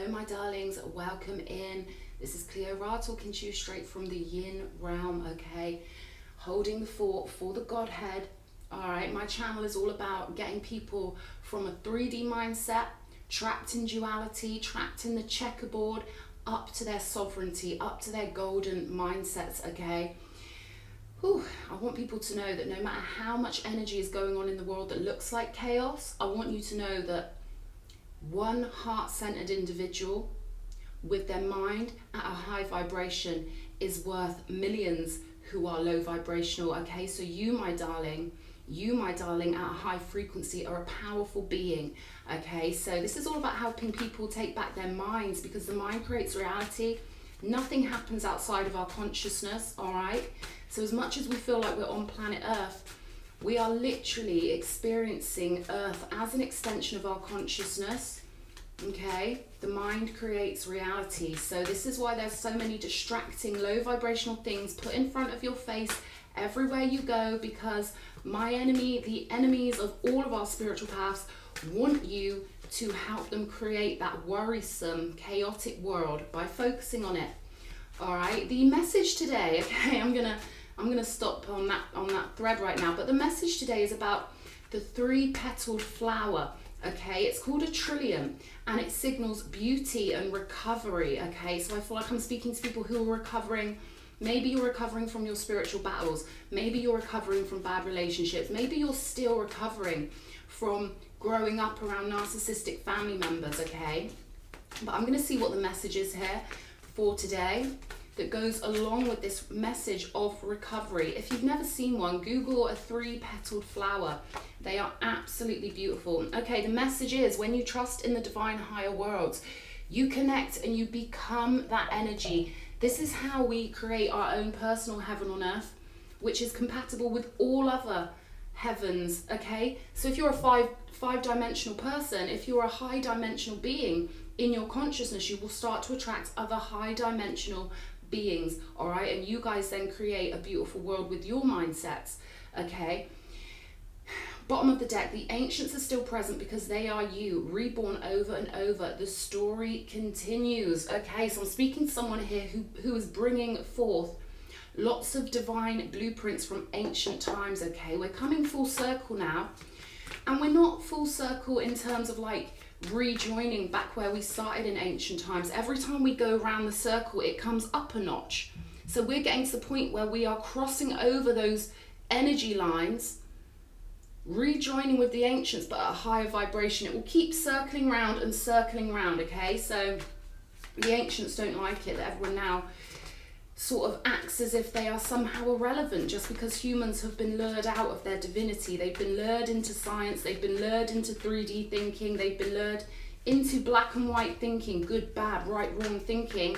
Hello my darlings, welcome in. This is Cleora talking to you straight from the yin realm, okay? Holding the fort for the Godhead. Alright, my channel is all about getting people from a 3D mindset, trapped in duality, trapped in the checkerboard, up to their sovereignty, up to their golden mindsets, okay? Whew, I want people to know that no matter how much energy is going on in the world that looks like chaos, I want you to know that one heart-centered individual with their mind at a high vibration is worth millions who are low vibrational, okay? So you, my darling, at a high frequency are a powerful being, okay? So this is all about helping people take back their minds, because the mind creates reality. Nothing happens outside of our consciousness, all right? So as much as we feel like we're on planet Earth, we are literally experiencing Earth as an extension of our consciousness, okay? The mind creates reality. So this is why there's so many distracting, low vibrational things put in front of your face everywhere you go, because my enemy, the enemies of all of our spiritual paths, want you to help them create that worrisome, chaotic world by focusing on it. All right, the message today, okay, I'm gonna stop on that thread right now, but the message today is about the 3-petaled flower, okay? It's called a trillium, and it signals beauty and recovery, okay? So I feel like I'm speaking to people who are recovering. Maybe you're recovering from your spiritual battles. Maybe you're recovering from bad relationships. Maybe you're still recovering from growing up around narcissistic family members, okay? But I'm gonna see what the message is here for today that goes along with this message of recovery. If you've never seen one, Google a 3-petaled flower. They are absolutely beautiful. Okay, the message is, when you trust in the divine higher worlds, you connect and you become that energy. This is how we create our own personal heaven on earth, which is compatible with all other heavens, okay? So if you're a five-dimensional person, if you're a high-dimensional being in your consciousness, you will start to attract other high-dimensional beings, all right? And you guys then create a beautiful world with your mindsets, okay? Bottom of the deck, the ancients are still present because they are you, reborn over and over. The story continues, okay? So I'm speaking to someone here who is bringing forth lots of divine blueprints from ancient times, okay? We're coming full circle now, and we're not full circle in terms of like rejoining back where we started in ancient times. Every time we go around the circle, it comes up a notch. So we're getting to the point where we are crossing over those energy lines, rejoining with the ancients, but at a higher vibration. It will keep circling round and circling round, okay? So the ancients don't like it that everyone now sort of acts as if they are somehow irrelevant just because humans have been lured out of their divinity. They've been lured into science, they've been lured into 3D thinking, they've been lured into black and white thinking, good, bad, right, wrong thinking.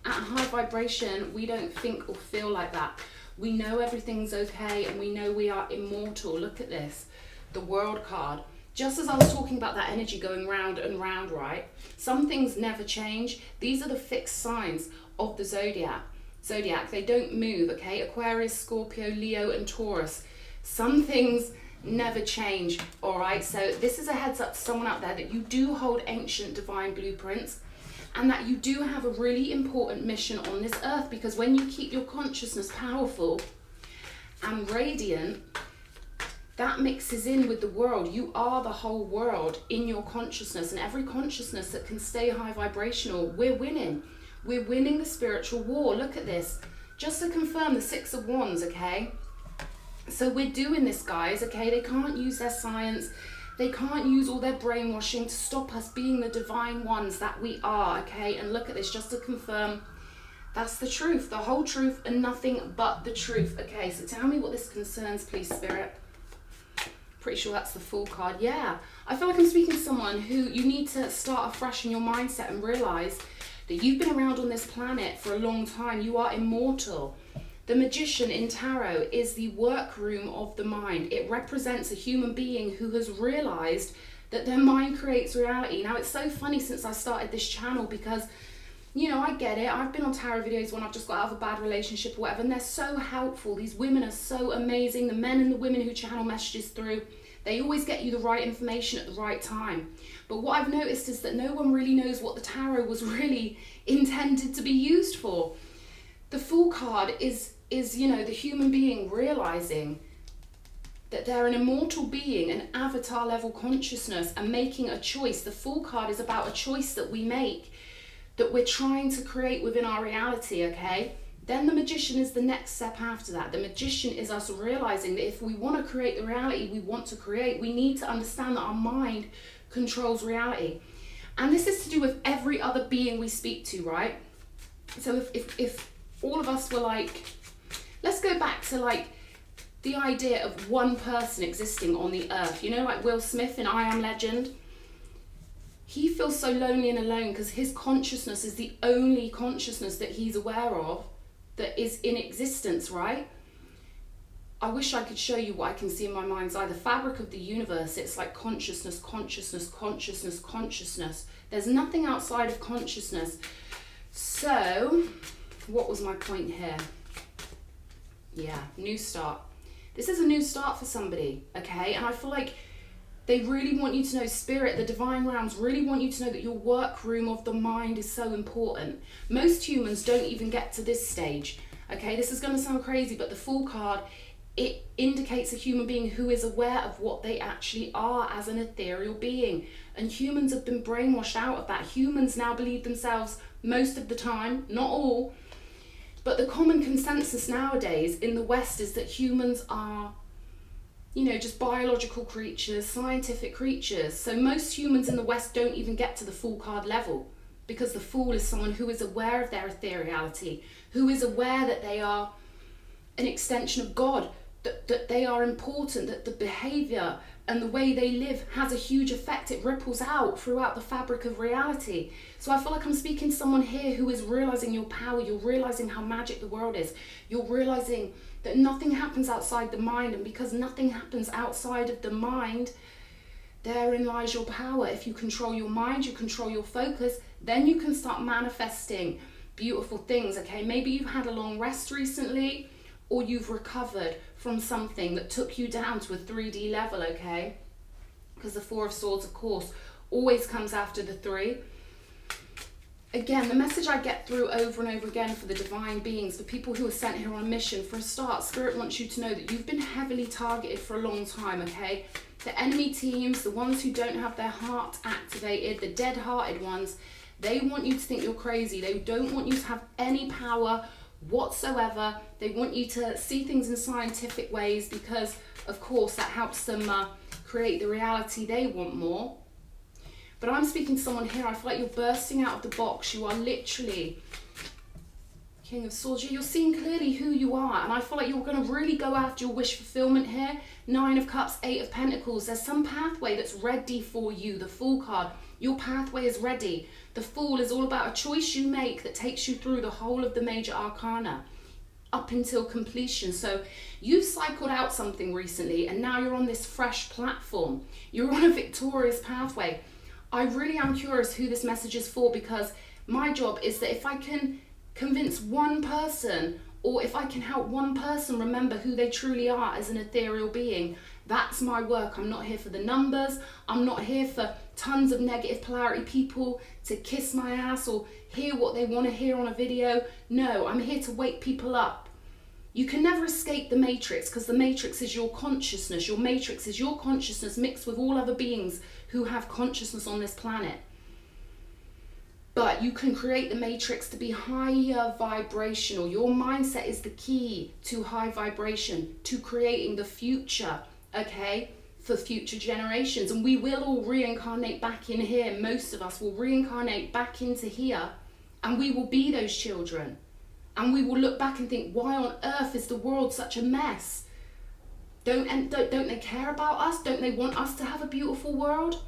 At a high vibration, we don't think or feel like that. We know everything's okay, and we know we are immortal. Look at this, the World card. Just as I was talking about that energy going round and round, right? Some things never change. These are the fixed signs of the zodiac. They don't move, okay? Aquarius, Scorpio, Leo, and Taurus. Some things never change, all right? So this is a heads up to someone out there that you do hold ancient divine blueprints, and that you do have a really important mission on this earth, because when you keep your consciousness powerful and radiant, that mixes in with the world. You are the whole world in your consciousness, and every consciousness that can stay high vibrational, we're winning. We're winning the spiritual war. Look at this. Just to confirm, the 6 of Wands, okay? So we're doing this, guys, okay? They can't use their science. They can't use all their brainwashing to stop us being the divine ones that we are, okay? And look at this, just to confirm, that's the truth, the whole truth, and nothing but the truth. Okay, so tell me what this concerns, please, Spirit. Pretty sure that's the Fool card. Yeah, I feel like I'm speaking to someone who you need to start afresh in your mindset and realize that you've been around on this planet for a long time. You are immortal. The Magician in Tarot is the workroom of the mind. It represents a human being who has realized that their mind creates reality. Now, it's so funny since I started this channel, because, you know, I get it. I've been on tarot videos when I've just got out of a bad relationship or whatever, and they're so helpful. These women are so amazing. The men and the women who channel messages through, They always get you the right information at the right time. But what I've noticed is that no one really knows what the tarot was really intended to be used for. The Fool card is you know, the human being realizing that they're an immortal being, an avatar level consciousness, and making a choice. The Fool card is about a choice that we make, that we're trying to create within our reality, okay? Then the Magician is the next step after that. The Magician is us realizing that if we want to create the reality we want to create, we need to understand that our mind controls reality. And this is to do with every other being we speak to, right? So if all of us were like, let's go back to like the idea of one person existing on the earth, you know, like Will Smith in I Am Legend. He feels so lonely and alone because his consciousness is the only consciousness that he's aware of that is in existence, right? I wish I could show you what I can see in my mind's eye. The fabric of the universe, it's like consciousness, consciousness, consciousness, consciousness. There's nothing outside of consciousness. So, what was my point here? Yeah, new start. This is a new start for somebody, okay? And I feel like they really want you to know, Spirit, the divine realms really want you to know that your workroom of the mind is so important. Most humans don't even get to this stage, okay? This is going to sound crazy, but the Fool card, it indicates a human being who is aware of what they actually are as an ethereal being. And humans have been brainwashed out of that. Humans now believe themselves most of the time, not all, but the common consensus nowadays in the West is that humans are, you know, just biological creatures, scientific creatures. So most humans in the West don't even get to the Fool card level, because the Fool is someone who is aware of their ethereality, who is aware that they are an extension of God, that they are important, that the behavior and the way they live has a huge effect. It ripples out throughout the fabric of reality. So I feel like I'm speaking to someone here who is realizing your power. You're realizing how magic the world is. You're realizing that nothing happens outside the mind, and because nothing happens outside of the mind, therein lies your power. If you control your mind, you control your focus, then you can start manifesting beautiful things, okay? Maybe you've had a long rest recently, or you've recovered from something that took you down to a 3D level, okay? Because the Four of Swords, of course, always comes after the 3. Again, the message I get through over and over again for the divine beings, for people who are sent here on a mission, for a start, Spirit wants you to know that you've been heavily targeted for a long time, okay? The enemy teams, the ones who don't have their heart activated, the dead-hearted ones, they want you to think you're crazy. They don't want you to have any power whatsoever. They want you to see things in scientific ways because, of course, that helps them create the reality they want more. But I'm speaking to someone here, I feel like you're bursting out of the box. You are literally King of Swords. You're seeing clearly who you are, and I feel like you're going to really go after your wish fulfillment here. 9 of Cups, 8 of Pentacles. There's some pathway that's ready for you. The Fool card, your pathway is ready. The Fool is all about a choice you make that takes you through the whole of the major arcana up until completion. So you've cycled out something recently, and now you're on this fresh platform. You're on a victorious pathway. I really am curious who this message is for, because my job is that if I can convince one person, or if I can help one person remember who they truly are as an ethereal being, that's my work. I'm not here for the numbers. I'm not here for tons of negative polarity people to kiss my ass or hear what they want to hear on a video. No, I'm here to wake people up. You can never escape the matrix, because the matrix is your consciousness. Your matrix is your consciousness mixed with all other beings who have consciousness on this planet. But you can create the matrix to be higher vibrational. Your mindset is the key to high vibration, to creating the future, okay, for future generations. And we will all reincarnate back in here. Most of us will reincarnate back into here, and we will be those children. And we will look back and think, why on earth is the world such a mess? Don't they care about us? Don't they want us to have a beautiful world?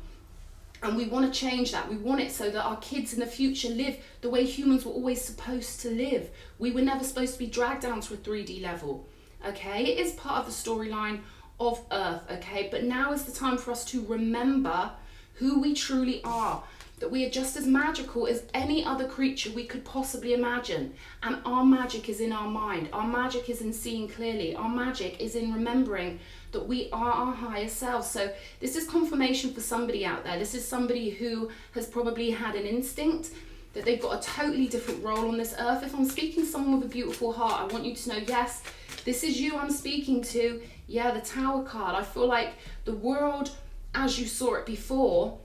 And we want to change that. We want it so that our kids in the future live the way humans were always supposed to live. We were never supposed to be dragged down to a 3D level, okay? It is part of the storyline of Earth, okay? But now is the time for us to remember who we truly are. that we are just as magical as any other creature we could possibly imagine. And our magic is in our mind. Our magic is in seeing clearly. Our magic is in remembering that we are our higher selves. So this is confirmation for somebody out there. This is somebody who has probably had an instinct that they've got a totally different role on this earth. If I'm speaking to someone with a beautiful heart, I want you to know, yes, this is you I'm speaking to. Yeah, the Tower card. I feel like the world as you saw it before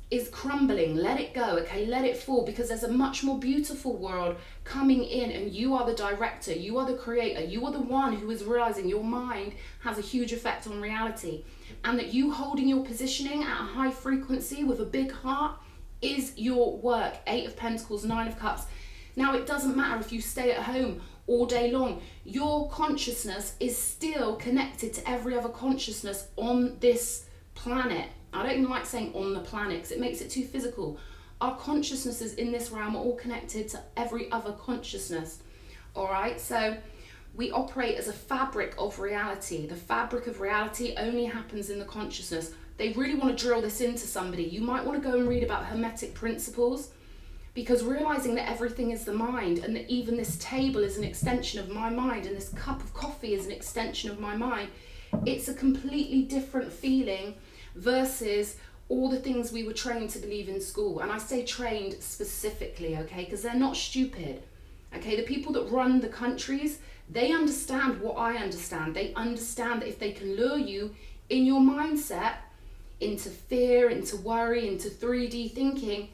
is crumbling. Let it go, okay? Let it fall, because there's a much more beautiful world coming in, and you are the director, you are the creator, you are the one who is realizing your mind has a huge effect on reality, and that you holding your positioning at a high frequency with a big heart is your work. 8 of Pentacles, 9 of Cups. Now, it doesn't matter if you stay at home all day long, your consciousness is still connected to every other consciousness on this planet. I don't even like saying on the planet because it makes it too physical. Our consciousnesses in this realm are all connected to every other consciousness. All right, so we operate as a fabric of reality. The fabric of reality only happens in the consciousness. They really want to drill this into somebody. You might want to go and read about Hermetic principles, because realizing that everything is the mind, and that even this table is an extension of my mind, and this cup of coffee is an extension of my mind, it's a completely different feeling versus all the things we were trained to believe in school. And I say trained specifically, okay, because they're not stupid. Okay, the people that run the countries, they understand what I understand. They understand that if they can lure you in your mindset into fear, into worry, into 3D thinking,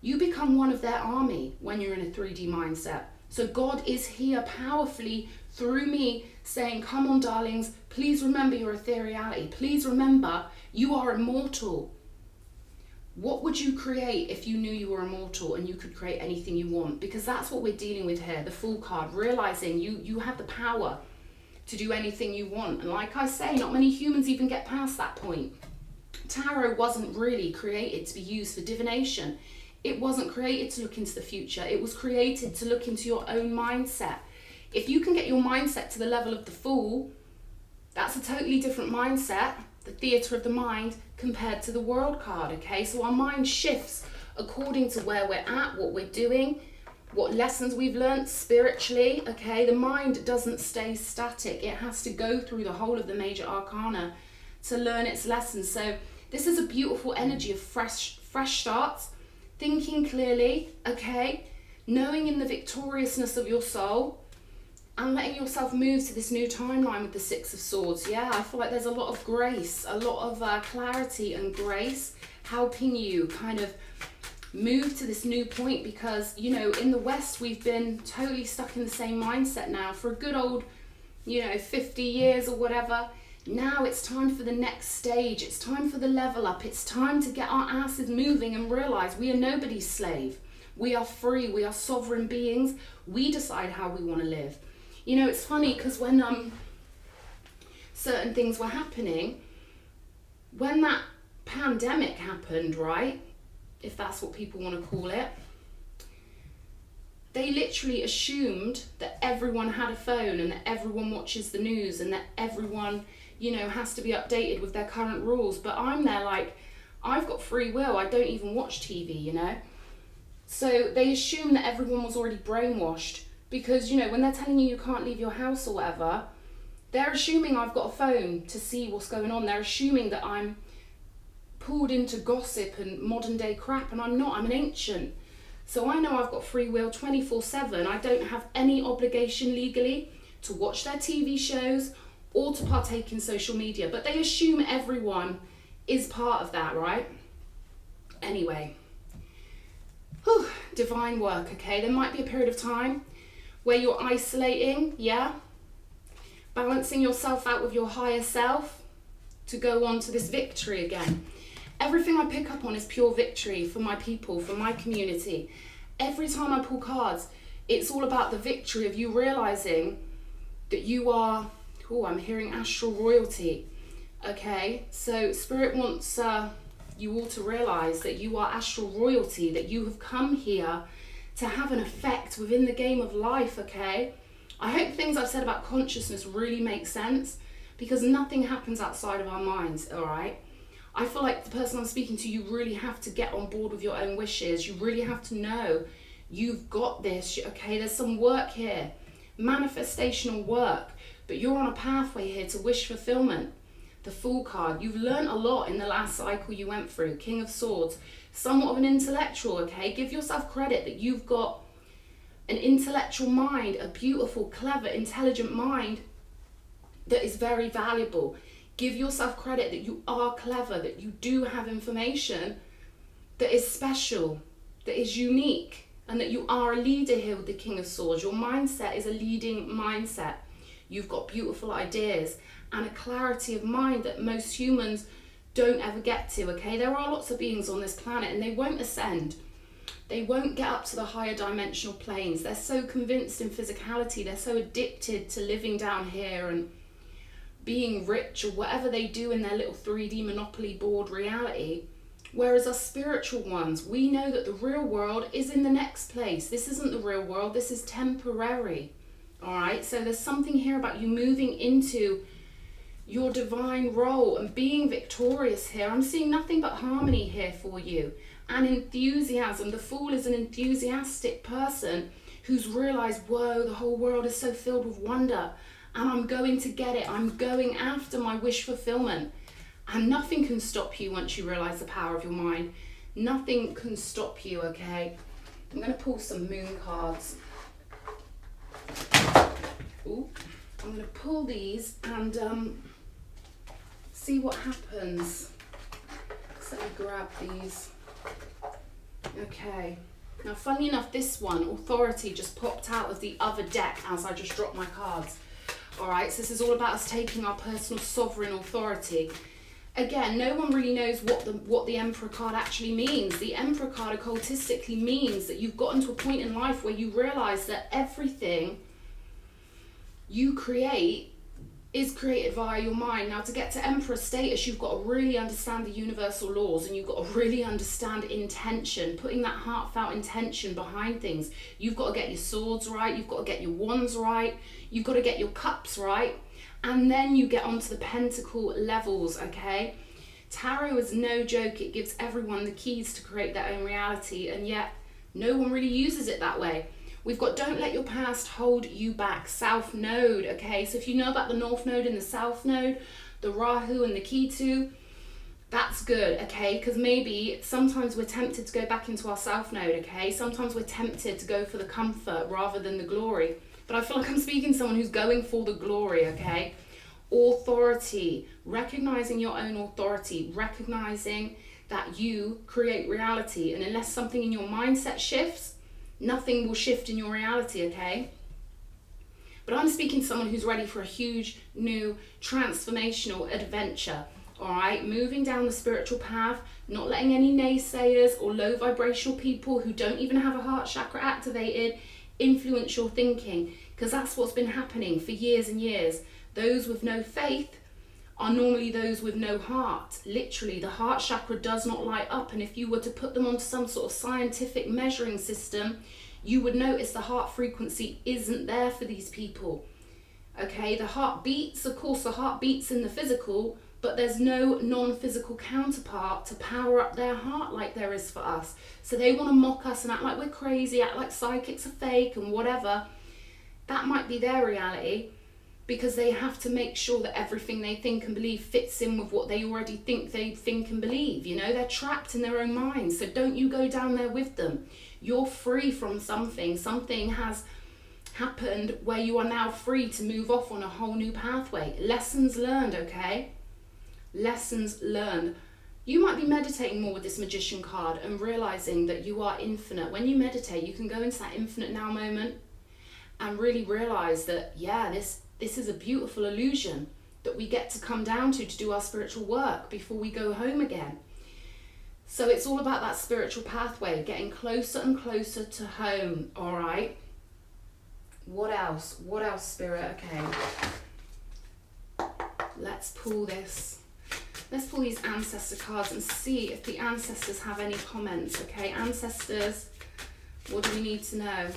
you become one of their army when you're in a 3D mindset. So God is here powerfully through me saying, come on, darlings, please remember your ethereality. Please remember you are immortal. What would you create if you knew you were immortal and you could create anything you want? Because that's what we're dealing with here, the Fool card, realizing you have the power to do anything you want. And like I say, not many humans even get past that point. Tarot wasn't really created to be used for divination. It wasn't created to look into the future. It was created to look into your own mindset. If you can get your mindset to the level of the Fool, that's a totally different mindset, the theatre of the mind, compared to the World card, okay? So our mind shifts according to where we're at, what we're doing, what lessons we've learned spiritually, okay? The mind doesn't stay static. It has to go through the whole of the major arcana to learn its lessons. So this is a beautiful energy of fresh starts, thinking clearly, okay? Knowing in the victoriousness of your soul, and letting yourself move to this new timeline with the 6 of Swords. Yeah, I feel like there's a lot of grace, a lot of clarity and grace helping you kind of move to this new point, because, you know, in the West, we've been totally stuck in the same mindset now for a good old, 50 years or whatever. Now it's time for the next stage. It's time for the level up. It's time to get our asses moving and realize we are nobody's slave. We are free. We are sovereign beings. We decide how we want to live. It's funny because when certain things were happening, when that pandemic happened, right, if that's what people want to call it, they literally assumed that everyone had a phone and that everyone watches the news and that everyone, has to be updated with their current rules. But I'm there like, I've got free will. I don't even watch TV, So they assume that everyone was already brainwashed. Because, when they're telling you can't leave your house or whatever, they're assuming I've got a phone to see what's going on. They're assuming that I'm pulled into gossip and modern day crap, and I'm not. I'm an ancient. So I know I've got free will 24/7. I don't have any obligation legally to watch their TV shows or to partake in social media. But they assume everyone is part of that, right? Anyway. Whew, divine work, okay? There might be a period of time where you're isolating, yeah? Balancing yourself out with your higher self to go on to this victory again. Everything I pick up on is pure victory for my people, for my community. Every time I pull cards, it's all about the victory of you realizing that you are, I'm hearing astral royalty, okay? So Spirit wants you all to realize that you are astral royalty, that you have come here to have an effect within the game of life, okay? I hope things I've said about consciousness really make sense, because nothing happens outside of our minds, all right? I feel like the person I'm speaking to, you really have to get on board with your own wishes. You really have to know you've got this. Okay, there's some work here, manifestational work, but you're on a pathway here to wish fulfillment. The Fool card, you've learned a lot in the last cycle you went through. King of Swords, somewhat of an intellectual, okay? Give yourself credit that you've got an intellectual mind, a beautiful, clever, intelligent mind that is very valuable. Give yourself credit that you are clever, that you do have information that is special, that is unique, and that you are a leader here with the King of Swords. Your mindset is a leading mindset. You've got beautiful ideas and a clarity of mind that most humans don't ever get to, okay? There are lots of beings on this planet and they won't ascend. They won't get up to the higher dimensional planes. They're so convinced in physicality. They're so addicted to living down here and being rich or whatever they do in their little 3D Monopoly board reality. Whereas us spiritual ones, we know that the real world is in the next place. This isn't the real world. This is temporary. All right? So there's something here about you moving into your divine role and being victorious here. I'm seeing nothing but harmony here for you and enthusiasm. The Fool is an enthusiastic person who's realized, whoa, the whole world is so filled with wonder and I'm going to get it. I'm going after my wish fulfillment, and nothing can stop you once you realize the power of your mind. Nothing can stop you, okay? I'm going to pull some moon cards. Ooh, I'm going to pull these and see what happens. So let me grab these. Okay. Now, funny enough, this one, Authority, just popped out of the other deck as I just dropped my cards. All right, so this is all about us taking our personal sovereign authority. Again, no one really knows what the Emperor card actually means. The Emperor card occultistically means that you've gotten to a point in life where you realize that everything you create is created via your mind. Now, to get to Emperor status, you've got to really understand the universal laws, and you've got to really understand intention, putting that heartfelt intention behind things. You've got to get your swords right, you've got to get your wands right, you've got to get your cups right, and then you get onto the pentacle levels, okay? Tarot is no joke. It gives everyone the keys to create their own reality, and yet no one really uses it that way. We've got Don't Let Your Past Hold You Back, South Node, okay? So if you know about the North Node and the South Node, the Rahu and the Ketu, that's good, okay? Because maybe sometimes we're tempted to go back into our South Node, okay? Sometimes we're tempted to go for the comfort rather than the glory. But I feel like I'm speaking to someone who's going for the glory, okay? Authority, recognizing your own authority, recognizing that you create reality. And unless something in your mindset shifts, nothing will shift in your reality, okay? But I'm speaking to someone who's ready for a huge, new, transformational adventure, all right? Moving down the spiritual path, not letting any naysayers or low vibrational people who don't even have a heart chakra activated influence your thinking, because that's what's been happening for years and years. Those with no faith are normally those with no heart. Literally, the heart chakra does not light up, and if you were to put them onto some sort of scientific measuring system, you would notice the heart frequency isn't there for these people. Okay, the heart beats, of course the heart beats in the physical, but there's no non-physical counterpart to power up their heart like there is for us. So they want to mock us and act like we're crazy, act like psychics are fake and whatever. That might be their reality, because they have to make sure that everything they think and believe fits in with what they already think they think and believe. You know, they're trapped in their own minds. So don't you go down there with them. You're free from something. Something has happened where you are now free to move off on a whole new pathway. Lessons learned, okay? Lessons learned. You might be meditating more with this Magician card and realizing that you are infinite. When you meditate, you can go into that infinite now moment and really realize that, yeah, this is a beautiful illusion that we get to come down to do our spiritual work before we go home again. So it's all about that spiritual pathway, getting closer and closer to home, all right? What else? What else, Spirit? Okay. Let's pull this. Let's pull these ancestor cards and see if the ancestors have any comments, okay? Ancestors, what do we need to know?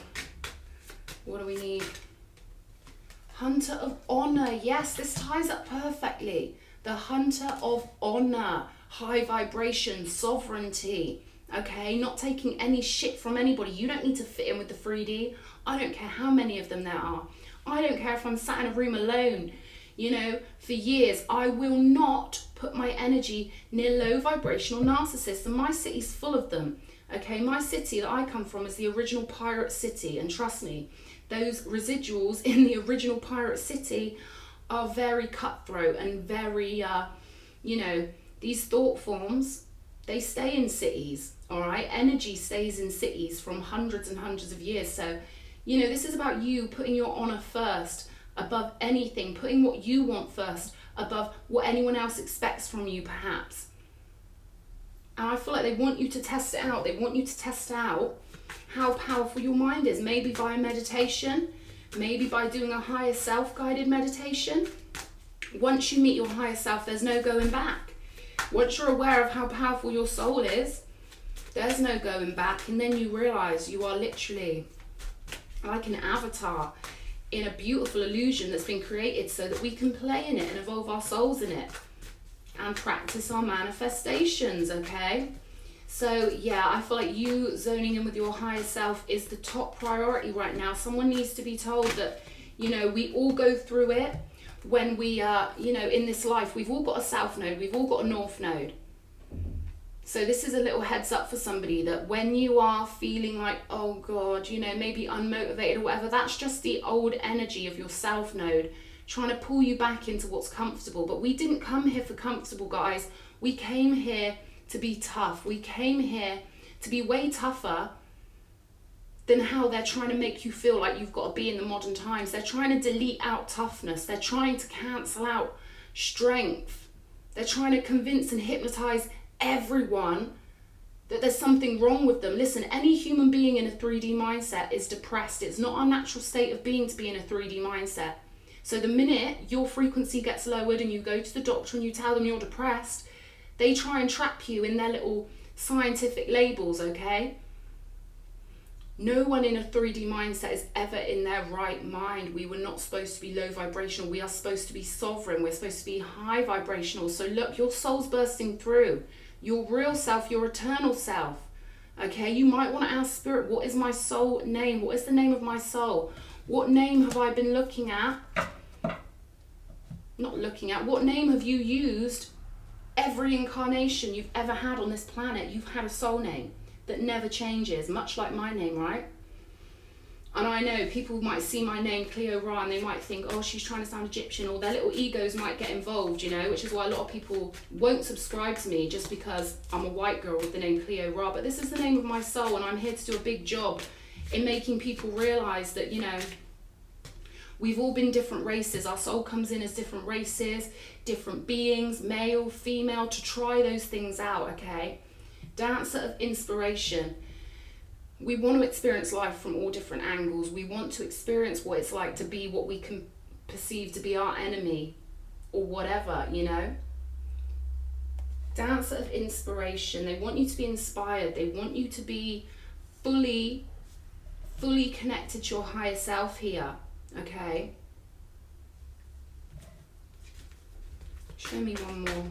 What do we need? Hunter of Honor. Yes, this ties up perfectly. The Hunter of Honor. high vibration, sovereignty, okay? Not taking any shit from anybody. You don't need to fit in with the 3D. I don't care how many of them there are. I don't care if I'm sat in a room alone, you know, for years. I will not put my energy near low vibrational narcissists, and my city's full of them, okay? My city that I come from is the original pirate city, and trust me, those residuals in the original pirate city are very cutthroat and very, you know, these thought forms, they stay in cities, all right? Energy stays in cities from hundreds and hundreds of years. So, you know, this is about you putting your honor first above anything, putting what you want first above what anyone else expects from you, perhaps. And I feel like they want you to test it out. They want you to test out how powerful your mind is, maybe via meditation, maybe by doing a higher self-guided meditation. Once you meet your higher self, there's no going back. Once you're aware of how powerful your soul is, there's no going back. And then you realize you are literally like an avatar in a beautiful illusion that's been created so that we can play in it and evolve our souls in it and practice our manifestations, okay? So yeah, I feel like you zoning in with your higher self is the top priority right now. Someone needs to be told that, you know, we all go through it when we are, you know, in this life. We've all got a south node, we've all got a north node. So this is a little heads up for somebody that when you are feeling like, oh God, you know, maybe unmotivated or whatever, that's just the old energy of your south node trying to pull you back into what's comfortable. But we didn't come here for comfortable, guys. We came here to be tough. We came here to be way tougher than how they're trying to make you feel like you've got to be in the modern times. They're trying to delete out toughness. They're trying to cancel out strength. They're trying to convince and hypnotize everyone that there's something wrong with them. Listen, any human being in a 3D mindset is depressed. It's not our natural state of being to be in a 3D mindset. So the minute your frequency gets lowered and you go to the doctor and you tell them you're depressed, they try and trap you in their little scientific labels, okay? No one in a 3D mindset is ever in their right mind. We were not supposed to be low vibrational. We are supposed to be sovereign. We're supposed to be high vibrational. So look, your soul's bursting through. Your real self, your eternal self. Okay, you might want to ask Spirit, what is my soul name? What is the name of my soul? What name have I been looking at? Not looking at. What name have you used every incarnation you've ever had on this planet? You've had a soul name that never changes, much like my name, right? And I know people might see my name, Cleora, and they might think, oh, she's trying to sound Egyptian, or their little egos might get involved, you know, which is why a lot of people won't subscribe to me just because I'm a white girl with the name Cleora. But this is the name of my soul, and I'm here to do a big job in making people realize that, you know, we've all been different races. Our soul comes in as different races, different beings, male, female, to try those things out, okay? Dancer of inspiration. We want to experience life from all different angles. We want to experience what it's like to be what we can perceive to be our enemy or whatever, you know? Dancer of inspiration. They want you to be inspired. They want you to be fully connected to your higher self here, okay? Show me one more.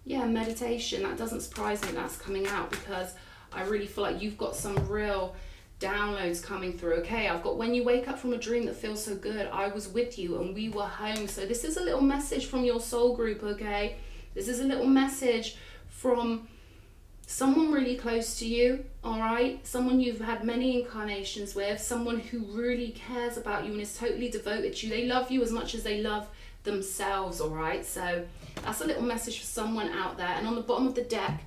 Yeah, meditation. That doesn't surprise me that's coming out, because I really feel like you've got some real downloads coming through. Okay, I've got when you wake up from a dream that feels so good, I was with you and we were home. So this is a little message from your soul group, okay? This is a little message from someone really close to you, all right? Someone you've had many incarnations with, someone who really cares about you and is totally devoted to you. They love you as much as they love themselves, all right? So that's a little message for someone out there. And on the bottom of the deck,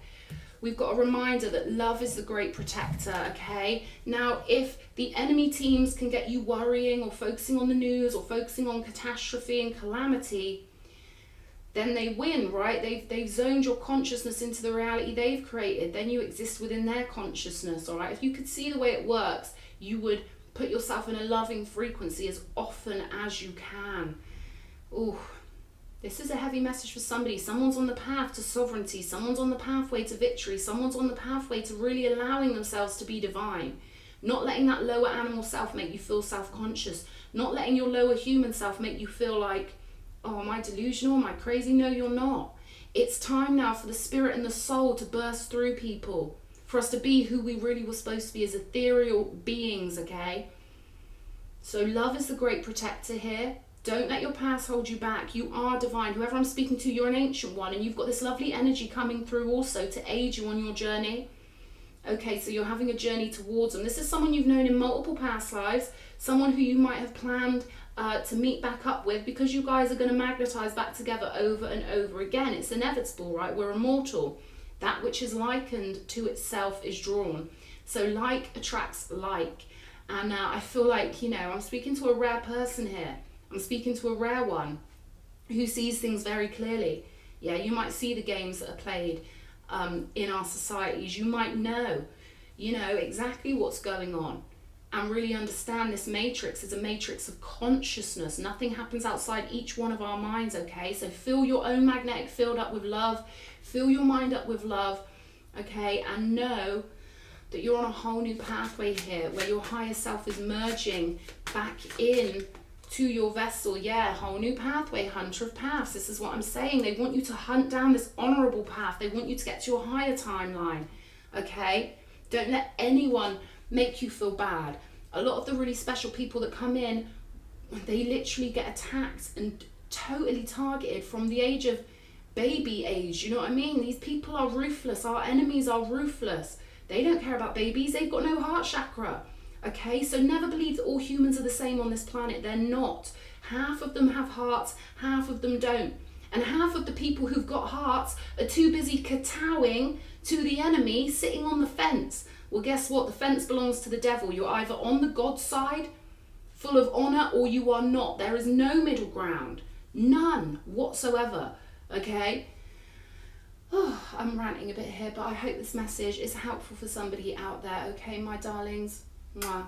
we've got a reminder that love is the great protector, okay? Now, if the enemy teams can get you worrying or focusing on the news or focusing on catastrophe and calamity, then they win, right? They've zoned your consciousness into the reality they've created. Then you exist within their consciousness, all right? If you could see the way it works, you would put yourself in a loving frequency as often as you can. Ooh. This is a heavy message for somebody. Someone's on the path to sovereignty. Someone's on the pathway to victory. Someone's on the pathway to really allowing themselves to be divine. Not letting that lower animal self make you feel self-conscious. Not letting your lower human self make you feel like, oh, am I delusional? Am I crazy? No, you're not. It's time now for the spirit and the soul to burst through people, for us to be who we really were supposed to be as ethereal beings, okay? So love is the great protector here. Don't let your past hold you back. You are divine. Whoever I'm speaking to, you're an ancient one, and you've got this lovely energy coming through also to aid you on your journey. Okay, so you're having a journey towards them. This is someone you've known in multiple past lives, someone who you might have planned to meet back up with, because you guys are going to magnetize back together over and over again. It's inevitable, right? We're immortal. That which is likened to itself is drawn. So like attracts like. And I feel like, you know, I'm speaking to a rare person here. I'm speaking to a rare one who sees things very clearly. Yeah, you might see the games that are played in our societies. You might know, you know, exactly what's going on, and really understand this matrix is a matrix of consciousness. Nothing happens outside each one of our minds, okay? So fill your own magnetic field up with love. Fill your mind up with love, okay? And know that you're on a whole new pathway here where your higher self is merging back in to your vessel. Yeah, whole new pathway, hunter of paths. This is what I'm saying. They want you to hunt down this honorable path. They want you to get to your higher timeline, okay? Don't let anyone make you feel bad. A lot of the really special people that come in, they literally get attacked and totally targeted from the age of baby age. You know what I mean? These people are ruthless. Our enemies are ruthless. They don't care about babies. They've got no heart chakra. Okay, so never believe that all humans are the same on this planet. They're not. Half of them have hearts, half of them don't. And half of the people who've got hearts are too busy kowtowing to the enemy, sitting on the fence. Well, guess what? The fence belongs to the devil. You're either on the God side, full of honor, or you are not. There is no middle ground. None whatsoever. Okay? Oh, I'm ranting a bit here, but I hope this message is helpful for somebody out there. Okay, my darlings? Mwah.